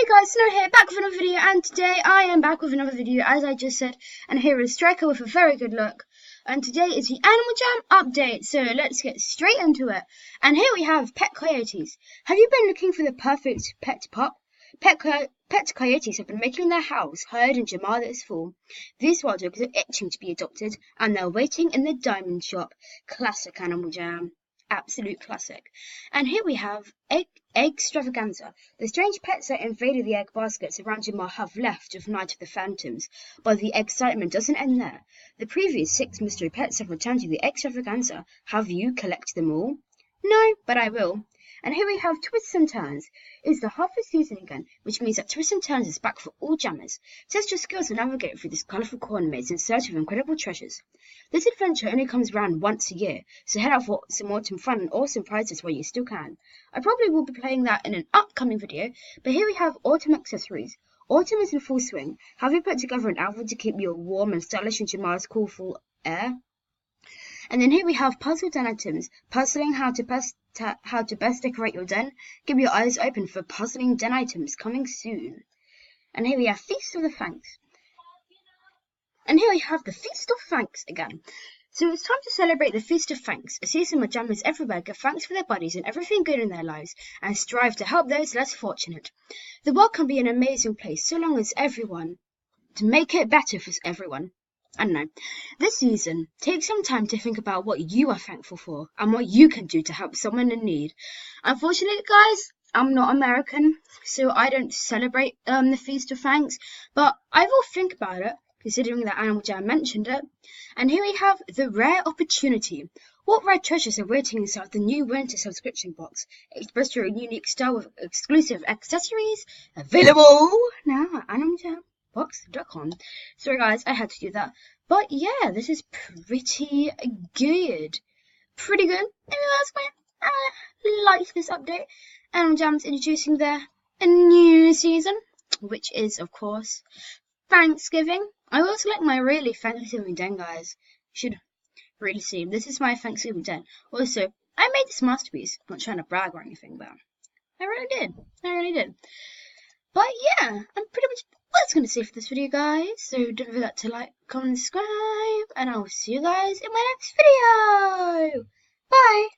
guys, Snow here, back with another video, and today I am back with another video, as I just said, and here is Striker with a very good look, and today is the Animal Jam update, so let's get straight into it. And here we have pet coyotes. Have you been looking for the perfect pet pup? Pet coyotes have been making their house heard in Jamar this fall. These wild dogs are itching to be adopted, and they're waiting in the diamond shop. Classic Animal Jam. Absolute classic. And here we have egg extravaganza. The strange pets that invaded the egg baskets around Jamar have left with Night of the Phantoms, but the excitement doesn't end there. The previous 6 mystery pets have returned to the extravaganza. Have you collected them all? No, but I will. And here we have Twists and Turns. It's the harvest season again, which means that Twists and Turns is back for all jammers. Test your skills and navigate through this colourful corn maze in search of incredible treasures. This adventure only comes around once a year, so head out for some autumn fun and awesome prizes while you still can. I probably will be playing that in an upcoming video, but here we have autumn accessories. Autumn is in full swing. Have you put together an outfit to keep you warm and stylish in Jamar's cool fall air? And then here we have puzzle den items. Puzzling how to best decorate your den. Keep your eyes open for puzzling den items coming soon. And here we have Feast of the Thanks. And here we have the Feast of Thanks again. So it's time to celebrate the Feast of Thanks. A season where jammers everywhere give thanks for their buddies and everything good in their lives, and strive to help those less fortunate. The world can be an amazing place so long as everyone to make it better for everyone. I don't know. This season, take some time to think about what you are thankful for and what you can do to help someone in need. Unfortunately, guys, I'm not American, so I don't celebrate the Feast of Thanks, but I will think about it, considering that Animal Jam mentioned it. And here we have the rare opportunity. What rare treasures are waiting inside the new winter subscription box? Express your unique style with exclusive accessories available now at AnimalJamBox.com. Sorry guys, I had to do that. But yeah, this is pretty good. Pretty good. Maybe that's why I like this update. Animal Jam's introducing a new season, which is, of course, Thanksgiving. I also like my really Thanksgiving den, guys. You should really see. This is my Thanksgiving den. Also, I made this masterpiece. I'm not trying to brag or anything, but I really did. I really did. But yeah, I'm pretty much that's going to say for this video, guys. So don't forget to like, comment, and subscribe, and I will see you guys in my next video. Bye.